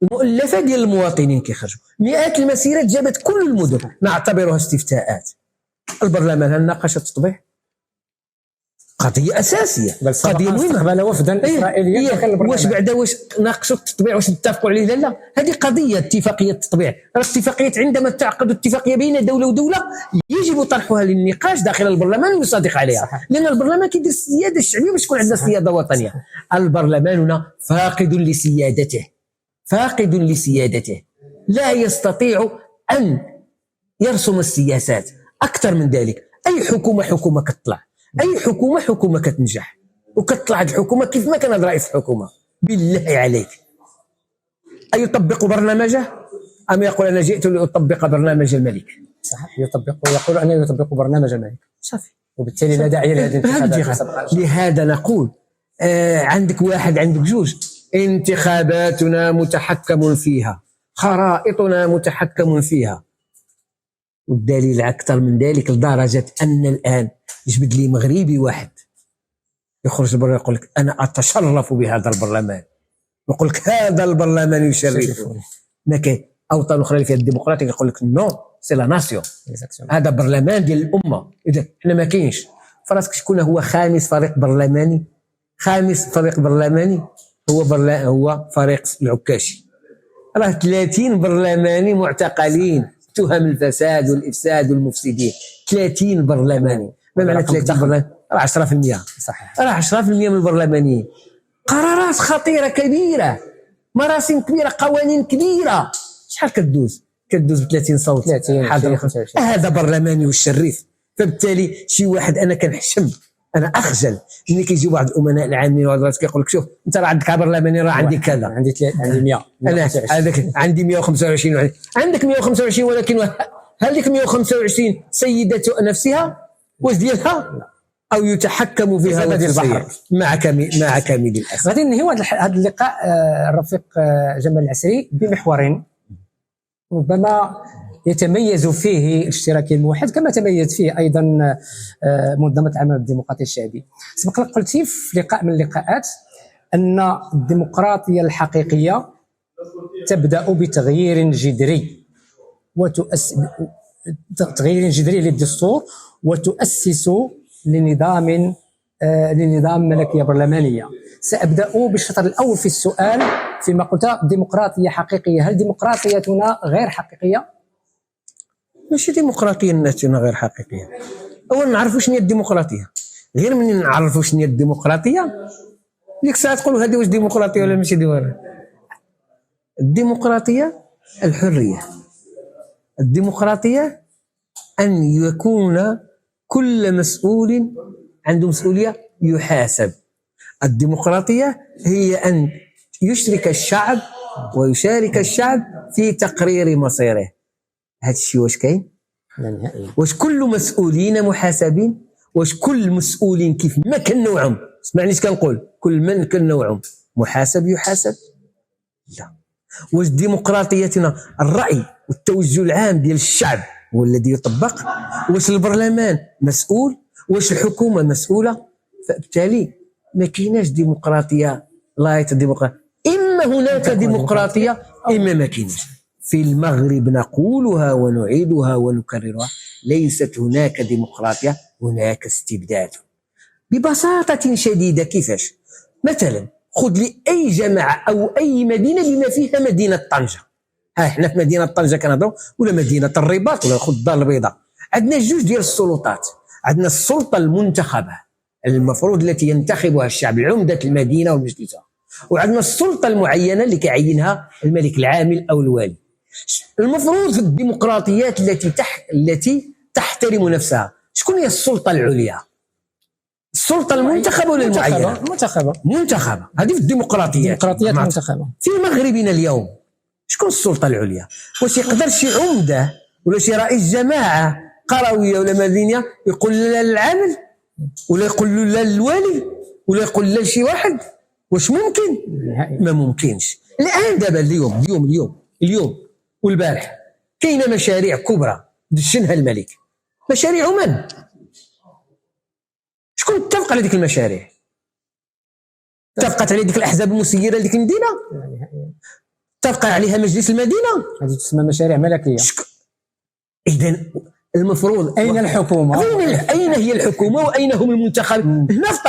المؤلفة ديال المواطنين كيخرجوا، مئات المسيرات جابت كل المدن، نعتبرها استفتاءات. البرلمان هل ناقش التطبيع؟ قضية أساسية، قضية مهمة. استقبل وفدا إسرائيليا واش بعدا واش ناقشوا التطبيع، واش اتفقوا عليه؟ لا، هذه قضية اتفاقية التطبيع. الاتفاقية عندما تعقد اتفاقية بين دولة ودولة يجب طرحها للنقاش داخل البرلمان ويصادق عليها. صحيح. لأن البرلمان كيدير السيادة الشعبية باش تكون عندنا سيادة وطنية. البرلمان هنا فاقد لسيادته، لا يستطيع أن يرسم السياسات. أكثر من ذلك، أي حكومة كتطلع، أي حكومة كتنجح، وكتطلع هذه الحكومة كيف ما كان هذا رئيس الحكومة، بالله عليك أيطبق برنامجه أم يقول أنا جئت لأطبق برنامج الملك؟ صحيح، يقول أنا يطبق برنامج الملك، صافي. وبالتالي لا داعي لهذه الانتخابات. لهذا نقول عندك واحد، عندك جوج، انتخاباتنا متحكم فيها، خرائطنا متحكم فيها. والدليل أكثر من ذلك لدرجة أن الآن يجبد لي مغربي واحد يخرج برا يقول لك أنا أتشرف بهذا البرلمان، يقول لك هذا البرلمان يشرفني. ما كاين أوطان أخرى فيها الديمقراطية يقول لك نو سي لا ناسيون، هذا برلمان ديال الأمة. إذا حنا ما كاينش فراسك شكون هو خامس فريق برلماني هو فريق العكاشي. راه 30 برلماني معتقلين تهم الفساد والإفساد والمفسدين. 30 برلماني، ما معنى 30 برلماني؟ راه 10%. صحيح، راه 10% من البرلمانيين. قرارات خطيرة كبيرة، مراسم كبيرة، قوانين كبيرة، شحال كدوز ب 30 صوت. 30 هذا برلماني والشريف. فبالتالي شي واحد أنا كنحشم، أنا أخجل ملي كيجيو بعض الأمناء العامين وهذا كيقول لك شوف أنت راه عندك برلماني، راه عندي كذا، عندي 100، أنا هذاك عندي 125، عندك 125، ولكن هل ديك 125 سيدة نفسها واش ديالها أو يتحكم فيها ديال البحر؟ مع كامل الأسف. غادي ننهيو هذا اللقاء الرفيق جمال العسري بمحور ربما يتميز فيه الاشتراكي الموحد كما تميز فيه ايضا منظمه العمل الديمقراطي الشعبي. سبق لك قلتي في لقاء من اللقاءات ان الديمقراطيه الحقيقيه تبدا بتغيير جذري تغيير جذري للدستور وتؤسس لنظام ملكيه برلمانيه. سابدا بالشطر الاول في السؤال فيما قلت ديمقراطيه حقيقيه. هل ديمقراطيتنا غير حقيقيه؟ ماشي ديمقراطيتنا غير حقيقيه. اولا نعرفوا شنو هي الديمقراطيه، غير من نعرفوا شنو هي الديمقراطيه ديك الساعه تقولوا هذه واش ديمقراطيه ولا ماشي ديمقراطيه. الديمقراطيه الحريه، الديمقراطيه ان يكون كل مسؤول عنده مسؤوليه يحاسب. الديمقراطيه هي ان يشارك الشعب في تقرير مصيره. هذا الشيء واش كاين؟ واش كل مسؤولين محاسبين؟ واش كل مسؤولين كيف ما كان نوعهم، اسمعني اش كنقول، كل من كان نوعهم محاسب يحاسب؟ لا. واش ديمقراطيتنا الرأي والتوجه العام ديال الشعب هو الذي يطبق. واش البرلمان مسؤول؟ واش الحكومه مسؤوله؟ فبالتالي ما كايناش ديمقراطيه لايت ديمقراطيه، اما هناك ديمقراطيه اما ما كايناش. في المغرب نقولها ونعيدها ونكررها، ليست هناك ديمقراطيه، هناك استبداد ببساطه شديده. كيفاش؟ مثلا خذ لي اي جماعه او اي مدينه بما فيها مدينه طنجه. احنا في مدينه طنجه كنهضروا، ولا مدينه الرباط، ولا خذ الدار البيضاء. عندنا جوج ديال السلطات. عندنا السلطه المنتخبه المفروض التي ينتخبها الشعب، العمده المدينه ومجلسها، وعندنا السلطه المعينه اللي كيعينها الملك العامل او الوالي. المفروض في الديمقراطيات التي تحترم نفسها، شكون هي السلطه العليا؟ السلطه المنتخبه ولا المعينه؟ منتخبه. هذه في الديمقراطيات منتخبه. في مغربنا اليوم شكون السلطه العليا؟ واش يقدر شي عمده ولا شي رئيس جماعه قرويه ولا مدنيه يقول لا للعامل، ولا يقول لا للوالي، ولا يقول لا لشي واحد؟ واش ممكن؟ ما ممكنش. الان دابا اليوم والبارح كاينه مشاريع كبرى دشنها الملك. مشاريع من؟ شكون اتفق على ديك المشاريع؟ اتفقت على ديك الاحزاب المسيره لديك المدينه؟ اتفق عليها مجلس المدينه؟ هذه تسمى مشاريع ملكيه. اذا المفروض اين الحكومه؟ اين هي الحكومه واين هم المنتخبين؟ هنا في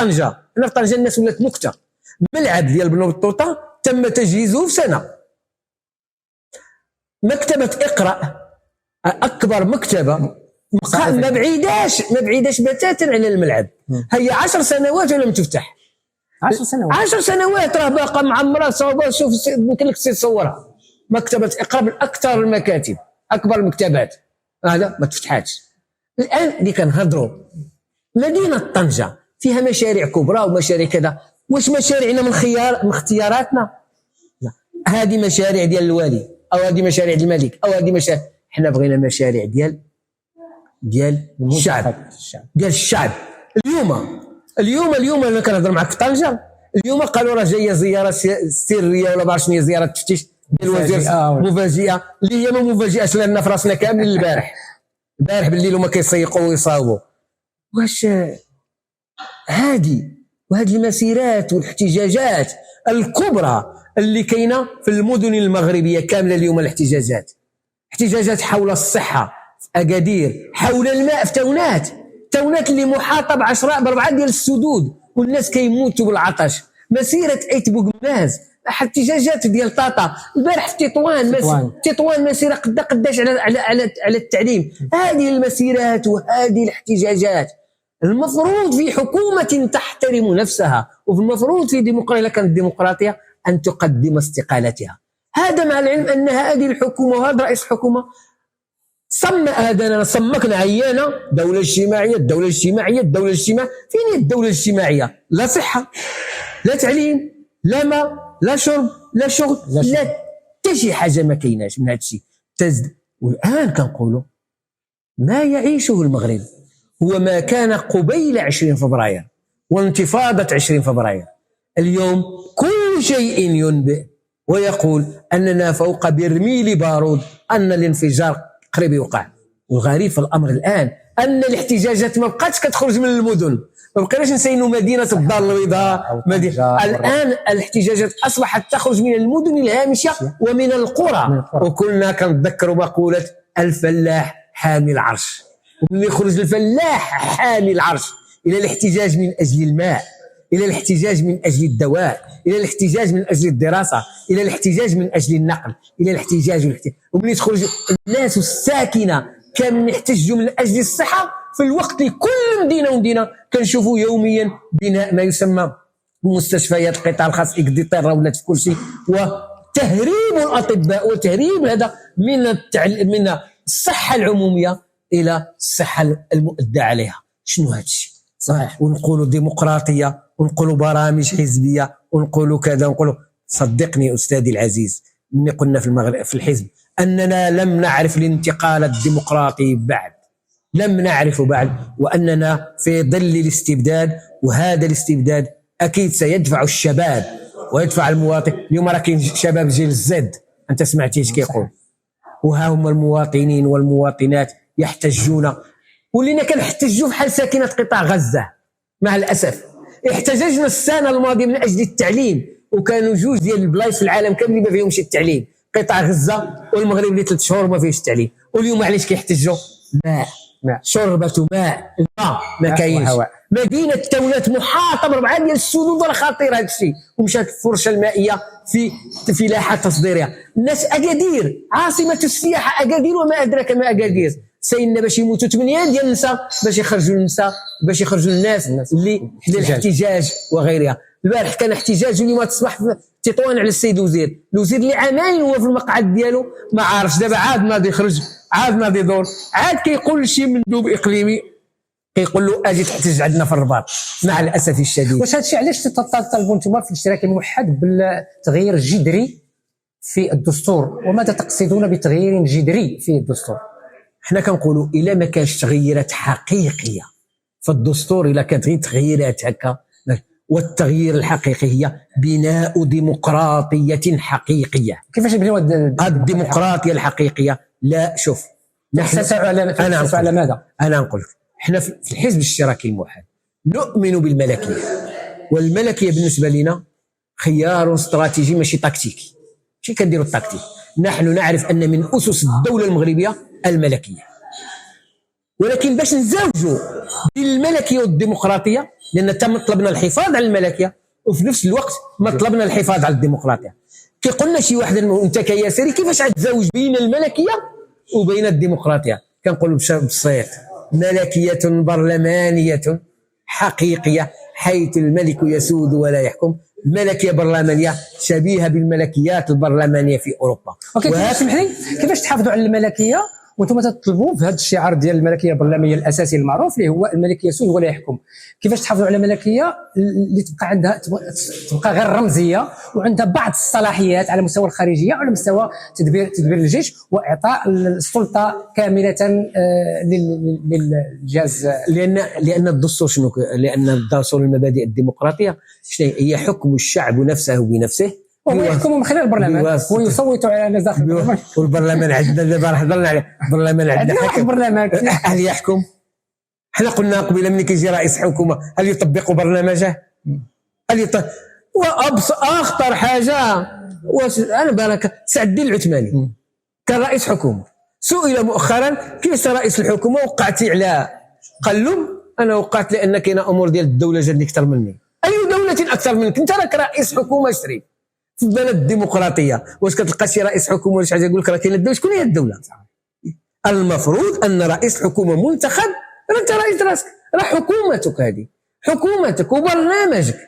طنجه الناس ولات نكته. ملعب ديال بن بطوطه تم تجهيزه في سنه. مكتبه اقرا اكبر مكتبه ما بعيداش بتاتا على الملعب، هي 10 سنوات ولم تفتح. 10 سنوات راه باقا معمره. شوف يمكن لك تصورها. مكتبه اقرا من اكثر المكاتب، اكبر المكتبات، هذا ما تفتحاتش. الان اللي كنهضروا مدينه طنجه فيها مشاريع كبرى ومشاريع كذا. واش مشاريعنا من اختياراتنا؟ لا، هذه مشاريع ديال الوالي، او هذه مشاريع ديال الملك، او هذه مشاريع. حنا بغينا مشاريع ديال الشعب. اليوم انا كنهضر معك في طنجه. اليوم قالوا راه جايه زياره سريه ولا ما عرفتش شنو هي، زياره تفتيش ديال الوزير مفاجئه، اللي هي ما مفاجئاش لنا في راسنا كامل. البارح بالليل وما كيسيقوا ويصاوبوا. واش هذه المسيرات والاحتجاجات الكبرى اللي كاينه في المدن المغربيه كامله اليوم؟ الاحتجاجات حول الصحه في اكادير، حول الماء في تونات اللي محاطه ب4 ديال السدود والناس كيموتوا بالعطش. مسيره ايت بوغماز، احتجاجات ديال طاطا البارح في تطوان مسيره قداش على التعليم. هذه المسيرات وهذه الاحتجاجات المفروض في حكومه تحترم نفسها، وفي المفروض في ديمقراطيه، كانت ديمقراطيه، ان تقدم استقالتها. هذا مع العلم ان هذه الحكومه وهذا رئيس الحكومه صم اذاننا، صمكنا عيانا. دوله اجتماعيه. فين هي الدوله الاجتماعيه؟ لا صحه، لا تعليم، لا ماء، لا شرب، لا شغل، لا حتى شي حاجه ما كايناش من هذا الشيء. والان كنقولوا ما يعيشه المغرب هو ما كان قبيل 20 فبراير وانتفاضه 20 فبراير. اليوم كل شيء ينبئ ويقول اننا فوق برميل بارود، ان الانفجار قريب يوقع. والغريب في الامر الان ان الاحتجاجات ما بقاتش كتخرج من المدن، ما بقيناش نسينوا مدينه الدار البيضاء. الان الاحتجاجات اصبحت تخرج من المدن الهامشه ومن القرى. وكلنا كنتذكروا مقوله الفلاح حامي العرش. ومن يخرج الفلاح حامي العرش الى الاحتجاج من اجل الماء، الى الاحتجاج من اجل الدواء، الى الاحتجاج من اجل الدراسه، الى الاحتجاج من اجل النقل، الى الاحتجاج ومن يخرج الناس الساكنه كانوا يحتجوا من اجل الصحه، في الوقت اللي كل مدينه ومدينه كنشوفوا يوميا بناء ما يسمى مستشفيات القطاع الخاص اكديتير ولات في كل شيء، وتهريب الاطباء وتهريب هذا من الصحه العموميه الى الصحه المؤدى عليها. شنو هذا الشيء؟ صحيح. ونقولوا ديمقراطيه، ونقولوا برامج حزبيه، ونقولوا كذا، ونقولوا. صدقني استاذي العزيز، من قلنا في المغرب في الحزب اننا لم نعرف الانتقال الديمقراطي بعد، لم نعرف بعد، واننا في ظل الاستبداد. وهذا الاستبداد اكيد سيدفع الشباب ويدفع المواطن. اليوم راه كاين شباب جيل الزد، انت سمعتي ايش كيقول؟ وها هم المواطنين والمواطنات يحتجون، ولينا كنحتجوا بحال ساكنة قطاع غزة. مع الأسف احتججنا السنة الماضية من أجل التعليم، وكانوا جوج ديال البلايص في العالم كامل ما فيهمش التعليم، قطاع غزة والمغرب اللي 3 شهور ما فيهش التعليم. واليوم علاش كيحتجوا؟ ماء، شربة ماء، الماء ما كاينش. مدينة تولات محاطة ب4 ديال السدود، ولا خطير هذا الشيء، ومشات الفرشة المائية في فلاحة تصديرها. الناس أكادير عاصمة السياحة، أكادير وما أدراك ما أكادير، سايلنا باش يموتوا 8 ديال النساء باش يخرجوا النساء، باش يخرجوا الناس اللي للاحتجاج وغيرها. البارح كان احتجاج، واليوم تصبح تطوان على السيد الوزير اللي عامين هو في المقعد ديالو ما عارفش. دابا عاد ناضي يخرج، عاد ناضي يدور، عاد كيقول شي مندوب اقليمي كيقول له اجي تحتج عندنا في الرباط. مع الاسف الشديد. واش هادشي علاش تطالبوا انتم في الاشتراك الموحد بالتغيير الجذري في الدستور؟ وماذا تقصدون بتغيير جذري في الدستور؟ حنا كنقولوا الا ما كانش تغييرات حقيقيه في الدستور، الا كانت غير تغييرات هكا، والتغيير الحقيقي هي بناء ديمقراطيه حقيقيه. كيفاش نبنيو الديمقراطيه الحقيقيه؟ لا، شوف، نحن على ماذا؟ انا نقول لك، حنا في الحزب الاشتراكي الموحد نؤمن بالملكيه، والملكيه بالنسبه لنا خيار استراتيجي ماشي تكتيكي، ماشي كنديروا التكتيك. نحن نعرف ان من اسس الدوله المغربيه الملكيه، ولكن باش نزوجوا بين الملكيه والديمقراطيه، لان تم طلبنا الحفاظ على الملكيه وفي نفس الوقت ما طلبنا الحفاظ على الديمقراطيه. كي قلنا شي واحد انت كياسري كيفاش غتزوج بين الملكيه وبين الديمقراطيه؟ كنقولوا بسيط، ملكيه برلمانيه حقيقيه حيث الملك يسود ولا يحكم، ملكيه برلمانيه شبيهه بالملكيات البرلمانيه في اوروبا. كيفاش تحافظوا على الملكيه وانتم تطلبوا في هذا الشعار ديال الملكيه البرلمانيه الاساسي المعروف اللي هو الملك يسود ولا يحكم؟ كيفاش تحافظوا على ملكيه اللي تبقى عندها تبقى غير رمزيه وعندها بعض الصلاحيات على مستوى الخارجيه وعلى مستوى تدبير الجيش واعطاء السلطه كامله للجهاز؟ لان الدستور شنو؟ لان الدستور المبادئ الديمقراطيه هي حكم الشعب نفسه بنفسه، وهو يحكم من خلال البرلمان ويصوت على ناس داخل البرلمان. والبرلمان عندنا دابا راه حضرنا عليه، البرلمان عندنا حكم برلمان. هل يحكم؟ حنا قلنا قبيله ملي كيجي رئيس حكومه هل يطبق برنامجه؟ اخطر حاجه انا بالك سعد الدين العثماني كان رئيس حكومه، سئل مؤخرا كيف رئيس الحكومه وقعتي على؟ قال له انا وقعت لان كاينه امور ديال الدوله جاتني اكثر مني. اي دوله اكثر منك؟ انت راك رئيس حكومه شريف في بلد ديمقراطيه، واش كتلقى شي رئيس حكومه ولا شي حاجه يقول لك راه كاينه الدوله؟ شكون هي الدوله؟ المفروض ان رئيس حكومه منتخب، انت رئيس راسك، راه حكومتك، هذه حكومتك وبرنامجك،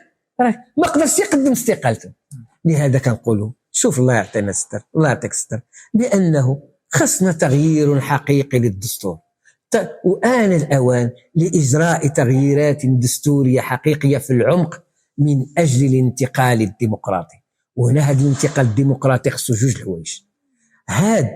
ما قدرش يقدم استقالته. لهذا كنقولوا شوف، الله يعطينا الستر، الله يعطيك الستر، بانه خصنا تغيير حقيقي للدستور، وآن الأوان لإجراء تغييرات دستورية حقيقية في العمق من أجل الانتقال الديمقراطي. وهنا هذا الانتقال الديمقراطي خصو جوج الحوايج، هذا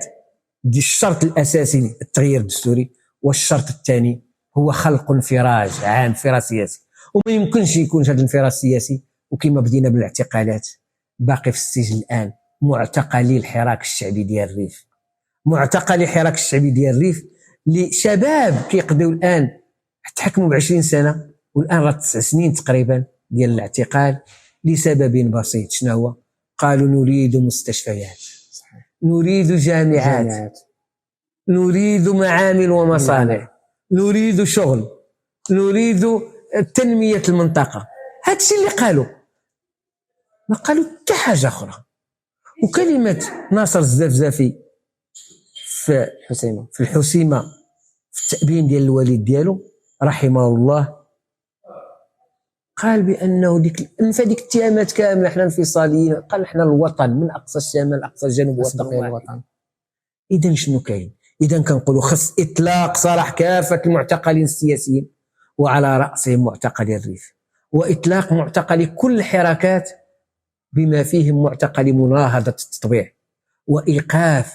الشرط الأساسي التغيير الدستوري، والشرط الثاني هو خلق انفراج عام، انفراج سياسي. وما يمكنش يكون هذا الانفراج السياسي وكما بدينا بالاعتقالات باقي في السجن الآن معتقلي الحراك الشعبي ديال الريف، معتقلي الحراك الشعبي ديال الريف لشباب كيقضيو الآن تحكموا ب20 سنة، والآن راه 9 سنين تقريبا ديال الاعتقال لسبب بسيط. شنو هو؟ قالوا نريد مستشفيات، نريد جامعات، نريد معامل ومصانع، نريد شغل، نريد تنمية المنطقة. هذا الشيء اللي قالوا، ما قالوا حتى حاجة أخرى. وكلمة ناصر الزفزافي في الحسيمة في التأبين ديال الوالد ديالو رحمه الله، قال بأنه ديك الاتهامات كاملة احنا انفصاليين، قال احنا الوطن من أقصى الشمال أقصى الجنوب وطن. إذن شنو كاين؟ إذن كنقولوا خص إطلاق سراح كافة المعتقلين السياسيين وعلى رأسهم معتقلي الريف، وإطلاق معتقلي كل الحركات بما فيهم معتقلي مناهضة التطبيع، وإيقاف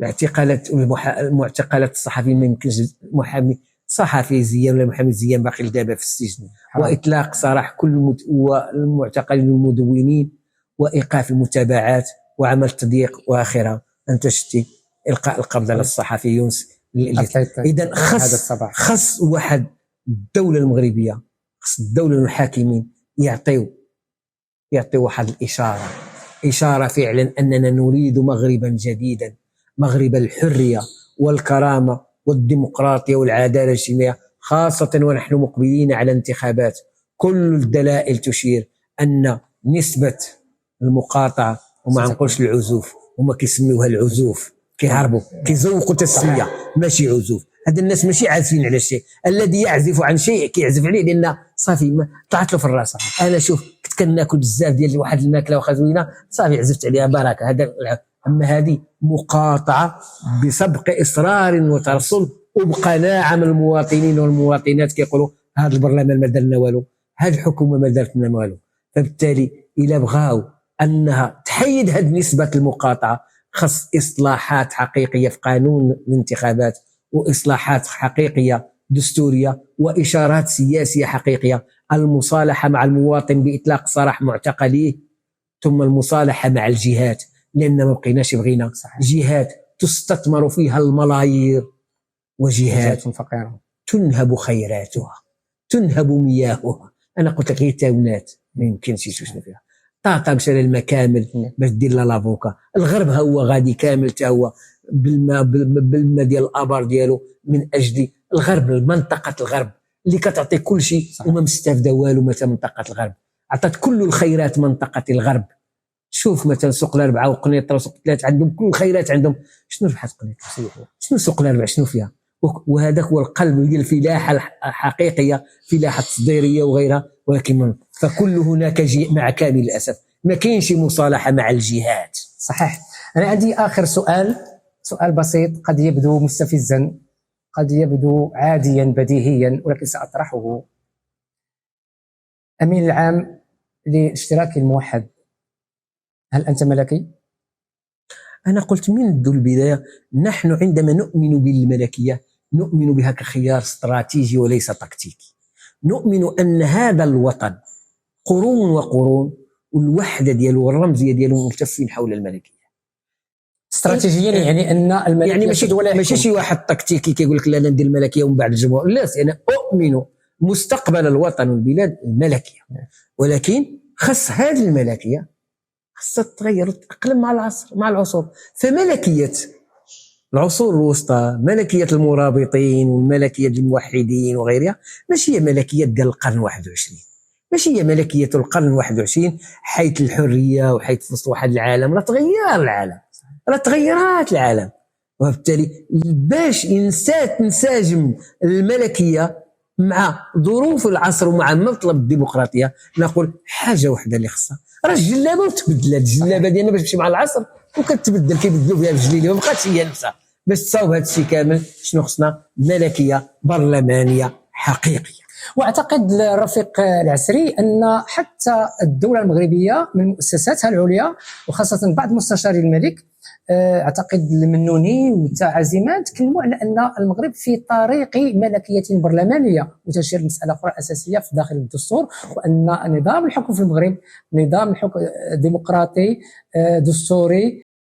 الاعتقالات المعتقلات الصحفيين. ما يمكنش محامي صحفي زيان ولا محامي زيان باقي دابا في السجن، واطلاق سراح كل المعتقلين المدونين، وايقاف المتابعات وعمل تضييق واخرها. انت شتي القاء القبض على الصحفي يونس اذا خص واحد الدوله المغربيه، خص الدوله الحاكمين يعطيو واحد اشاره فعلا اننا نريد مغربا جديدا، مغرب الحريه والكرامه والديمقراطيه والعداله الاجتماعيه، خاصه ونحن مقبلين على انتخابات. كل الدلائل تشير ان نسبه المقاطعه، وما نقولش العزوف، هما كيسميوها العزوف، كيهربوا كيزوقوا تسميه ماشي عزوف. هاد الناس ماشي عازفين على شيء، الذي يعزف عن شيء كيعزف عليه لان صافي طلعت له في الراس. انا شوف كنت كناكل بزاف ديال واحد الماكله واخا زوينه صافي عزفت عليها بركه. هذا اما هذه مقاطعه بسبق اصرار وترصد وبقناعه من المواطنين والمواطنات كيقولوا هذا البرلمان ما دار لنا والو، هذه الحكومه ما دارت لنا والو. فبالتالي الى بغاو انها تحيد هذه نسبه المقاطعه، خص اصلاحات حقيقيه في قانون الانتخابات، واصلاحات حقيقيه دستوريه، واشارات سياسيه حقيقيه. المصالحه مع المواطن باطلاق سراح معتقليه، ثم المصالحه مع الجهات، لان ما بقيناش بغينا جهات تستثمر فيها الملايير وجهات فقيره تنهب خيراتها، تنهب مياهها. انا قلت لك غير تاونات ما يمكنش شنو فيها. طاطا مشى للمكامل باش دير لا لافوكا. الغرب هو غادي كامل تا هو بالماء ديال الابار ديالو من اجل الغرب، منطقه الغرب اللي كتعطي كل شيء وما مستافده والو. مثلا منطقه الغرب عطات كل الخيرات منطقه الغرب. شوف مثلا سوق الاربعه وقنيطره وسوق الثلاث عندهم كل الخيرات عندهم. شنو ربحت قنيطره؟ شنو سوق الاربعه شنو فيها؟ وهذاك هو القلب ديال الفلاحه الحقيقيه، فلاحه تصديريه وغيرها. ولكن فكل هناك مع كامل الاسف ما كاينش مصالحه مع الجهات. صحيح. انا عندي اخر سؤال بسيط، قد يبدو مستفزا، قد يبدو عاديا بديهيا، ولكن ساطرحه. امين العام للاشتراك الموحد، هل انت ملكي؟ أنا قلت منذ البداية نحن عندما نؤمن بالملكية نؤمن بها كخيار استراتيجي وليس تكتيكي. نؤمن أن هذا الوطن قرون وقرون والوحدة ديالو والرمزية ديالو ملتفين حول الملكية. استراتيجيا يعني أن الملكية يعني ماشي شي واحد تكتيكي كيقول لك لا ندير الملكية ومن بعد الجمهور. لا، أنا أؤمن مستقبل الوطن والبلاد الملكية، ولكن خص هذه الملكية خصها تتغير وتتأقلم مع العصر مع العصور. فملكية العصور الوسطى، ملكية المرابطين والملكية الموحدين وغيرها، ماشي هي ملكية ديال القرن 21، ماشي هي ملكية القرن 21 حيث الحرية وحيث في وسط واحد العالم. لا تغير العالم، لا تغيرات العالم. وبالتالي باش تنسجم الملكية مع ظروف العصر ومع مطلب الديمقراطية، نقول حاجة واحدة اللي خصها راه الجلابه وتبدلات. الجلابه ديالنا باش تمشي مع العصر وكتبدل، كيبدلوا فيها الجليله، ما بقاتش هي نفسها. باش تصاوب هذا الشيء كامل شنو خصنا؟ ملكيه برلمانيه حقيقيه. واعتقد الرفيق العسري ان حتى الدوله المغربيه من مؤسساتها العليا وخاصه بعض مستشاري الملك، اعتقد المنوني والتعازيمان تكلموا على ان المغرب في طريق ملكيه برلمانيه، وتشير مساله اخرى اساسيه في داخل الدستور، وان نظام الحكم في المغرب نظام الحكم ديمقراطي دستوري